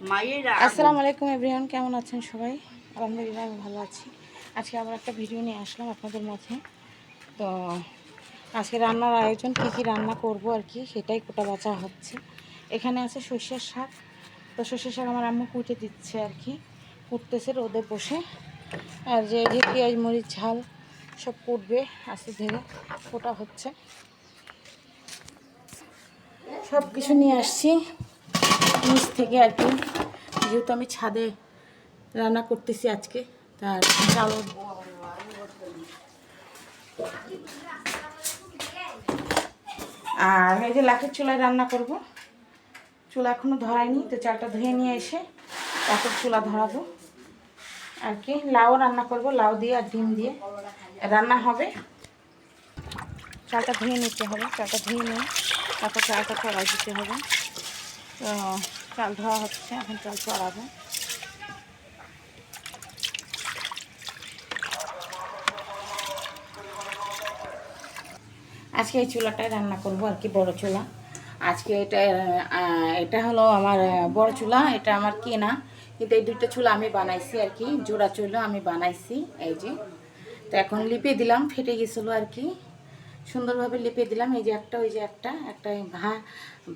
আসসালামু আলাইকুম এভরিওয়ান, কেমন আছেন সবাই? আলহামদুলিল্লাহ আমি ভালো আছি। আজকে আবার একটা ভিডিও নিয়ে আসলাম আপনাদের মাঝে। তো আজকে রান্নার আয়োজন, কী রান্না করব আর কি সেটাই কোটা বাছা হচ্ছে। এখানে আছে সর্ষের শাক। তো সর্ষের শাক আমার আম্মু কুটে দিচ্ছে আর কি, কুটতেছে রোদে বসে। আর যে পেঁয়াজ মরিচ ঝাল সব কুটবে, আস্তে ধীরে কোটা হচ্ছে। সব কিছু নিয়ে আসছি নিচ থেকে আর কি, যেহেতু আমি ছাদে রান্না করতেছি আজকে। তার চাউল আর এই যে লাঠির চুলায় রান্না করব। চুলা এখনও ধরাইনি, তো চালটা ধুয়ে নিয়ে এসে তারপর চুলা ধরাবো আর কি। লাউ রান্না করব, লাউ দিয়ে আর ডিম দিয়ে রান্না হবে। চালটা ধুয়ে নিতে হবে, চালটা ধুয়ে নিয়ে তারপর চালটা চড়াই দিতে হবে। তো চাল ধোয়া হচ্ছে, এখন চাল চড়াবো। আজকে এই চুলাটায় রান্না করব আর কি, বড় চুলা। আজকে এটা হলো আমার বড় চুলা, এটা আমার কেনা, কিন্তু এই দুইটা চুলা আমি বানাইছি আর কি, জোড়া চুলা আমি বানাইছি এই যে। তো এখন লিপে দিলাম, ফেটে গেছিলো আর কি, সুন্দরভাবে লিপে দিলাম। এই যে একটা, ওই যে একটা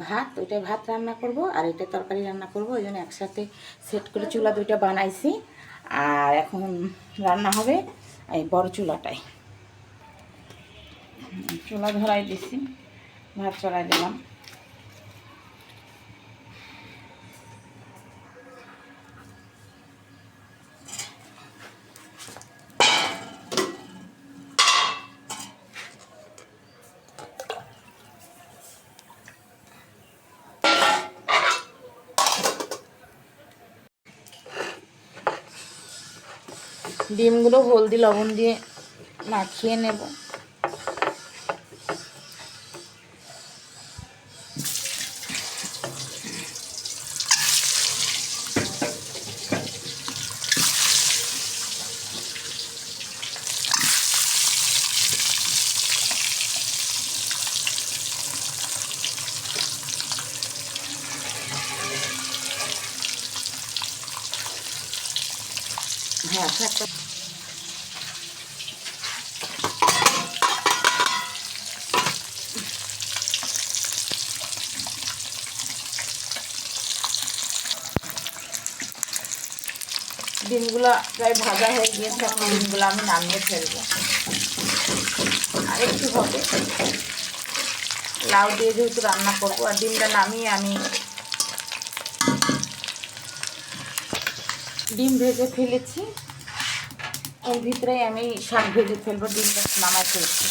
ভাত ওইটাই ভাত রান্না করব, আর এটা তরকারি রান্না করব, ওই জন্য একসাথে সেট করে চুলা দুইটা বানাইছি। আর এখন রান্না হবে এই বড় চুলাটায়। চুলা ধরাই দিছি, ভাত চড়াই দিলাম। ডিমগুলো হলদি লবণ দিয়ে মাখিয়ে নেব। হ্যাঁ, একটা ডিমগুলো প্রায় ভাজা হয়ে গিয়েছে, এখন ডিমগুলো আমি নামিয়ে ফেলবো। আর একটু হবে, লাউ দিয়ে যেহেতু রান্না করবো। আর ডিমটা নামিয়ে আমি ডিম ভেজে ফেলেছি, এর ভিতরেই আমি শাক ভেজে ফেলবো। ডিমটা নামাই ফেলছি।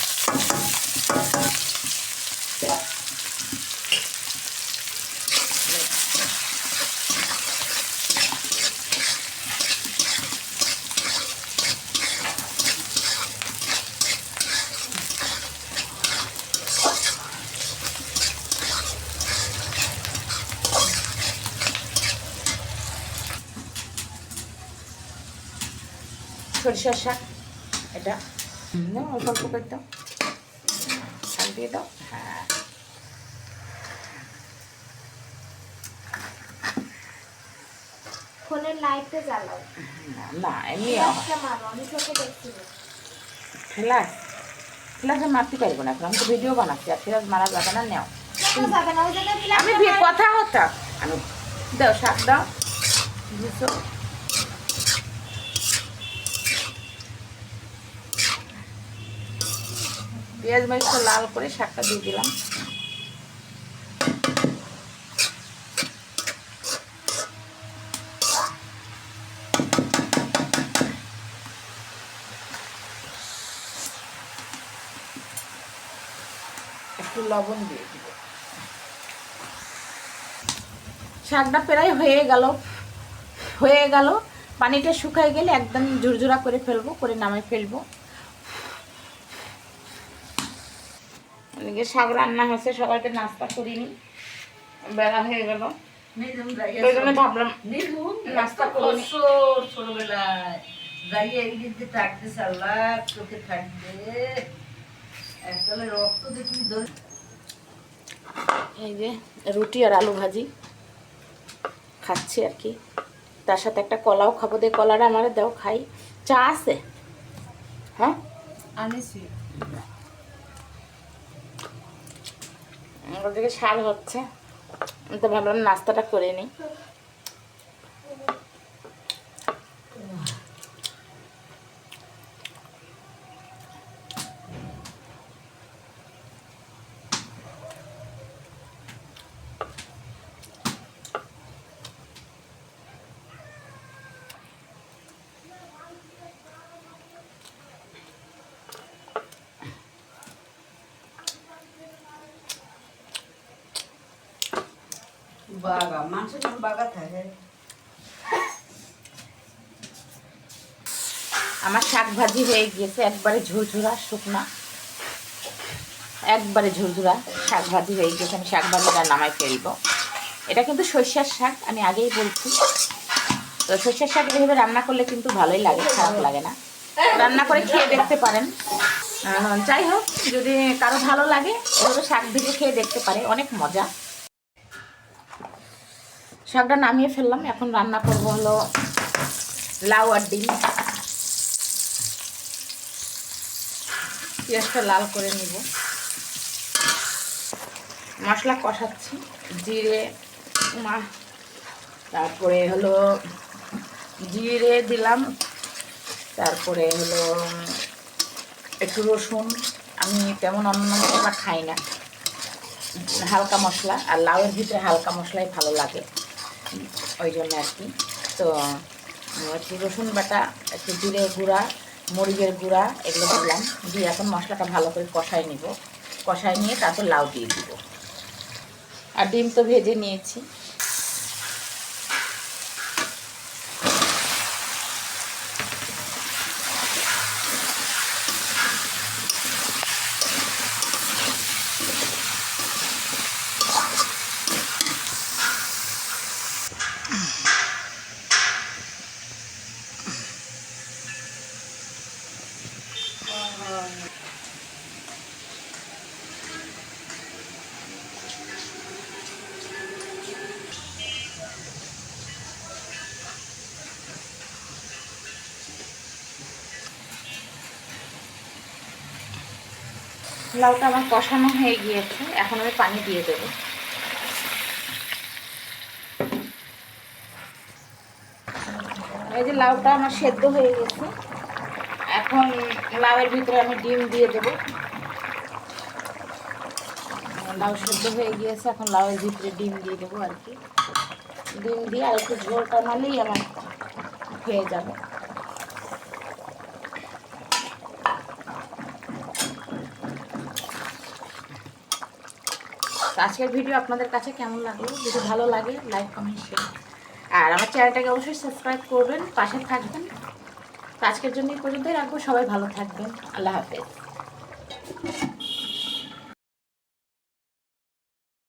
সরিষার শাক এটা, অল্প অল্প করে দাও, শাক দিয়ে দাও। হ্যাঁ, ফোনের লাইটটা জ্বালাও। না এমনি ফ্ল্যাশ ফ্ল্যাশে মারতে পারবো না, এখন আমি তো ভিডিও বানাচ্ছি, আর ফ্ল্যাশ মারা যাবে না। নেও, আমি কথা হতা আমি দাও, শাক দাও, বুঝছো? পেঁয়াজ মরিচটা লাল করে শাকটা দিয়ে দিলাম। একটু লবণ দিয়ে দিব। শাকটা প্রায় হয়ে গেল। পানিটা শুকাই গেলে একদম ঝুরঝুরা করে ফেলবো, করে নামাই ফেলবো। শাক রান্না হচ্ছে, সবাইকে নাস্তা করিনি, বেলা হয়ে গেল, ওই জন্য ভাবলাম নাস্তা করিনি। ছোটবেলায় যাইয়ে এই দিকে থাকতে সাল্লাহ চোখে থাকবে, একতলে রক্ত দেখি। এই যে রুটি আর আলু ভাজি খাচ্ছি আর কি। তার সাথে একটা কলাও খাবো, দিয়ে কলাটা আমার দাও খাই। চা আছে? হ্যাঁ আনিছি। ওদিকে শাল হচ্ছে, তো ভাবলাম নাস্তাটা করে নিই। বাগা মাংস যখন বাগা থাকে। আমার শাক ভাজি হয়ে গিয়েছে, একবারে ঝুরঝুরা শুকনা, একবারে ঝুরঝুরা শাক ভাজি হয়ে গিয়েছে। আমি শাক ভাজিটা নামাই ফেলবো। এটা কিন্তু সর্ষের শাক, আমি আগেই বলছি। তো সর্ষের শাক এইভাবে রান্না করলে কিন্তু ভালোই লাগে, খারাপ লাগে না। রান্না করে খেয়ে দেখতে পারেন। যাই হোক, যদি কারো ভালো লাগে এভাবে শাক ভেজে খেয়ে দেখতে পারে, অনেক মজা। শাকটা নামিয়ে ফেললাম, এখন রান্না করব হলো লাউ আর ডিম। পেঁয়াজটা লাল করে নিব, মশলা কষাচ্ছি। জিরে, তারপরে হলো জিরে দিলাম, তারপরে হলো একটু রসুন। আমি তেমন অন্য মশলা খাই না, হালকা মশলা, আর লাউয়ের ভিতরে হালকা মশলাই ভালো লাগে, ওই জন্য আর কি। তো একটু রসুন বাটা, একটু জিরে গুঁড়া, মরিচের গুঁড়া এগুলো দিলাম, দিয়ে এখন মশলাটা ভালো করে কষাই নিব। কষাই নিয়ে তারপর লাউ দিয়ে দিব। আর ডিম তো ভেজে নিয়েছি। লাউটা আমার কষানো হয়ে গিয়েছে, এখন আমি পানি দিয়ে দেবো। এই যে লাউটা আমার সেদ্ধ হয়ে গেছে, এখন লাউয়ের ভিতরে আমি ডিম দিয়ে দেবো। লাউ সেদ্ধ হয়ে গিয়েছে, এখন লাউয়ের ভিতরে ডিম দিয়ে দেবো আর কি। ডিম দিয়ে আর একটু ঝোল টানালেই আমার হয়ে যাবে। তো আজকের ভিডিও আপনাদের কাছে কেমন লাগলো? যদি ভালো লাগে লাইক কমেন্ট শেয়ার, আর আমার চ্যানেলটাকে অবশ্যই সাবস্ক্রাইব করবেন, পাশে থাকবেন। তো আজকের জন্য এই পর্যন্তই রাখবো। সবাই ভালো থাকবেন। আল্লাহ হাফেজ।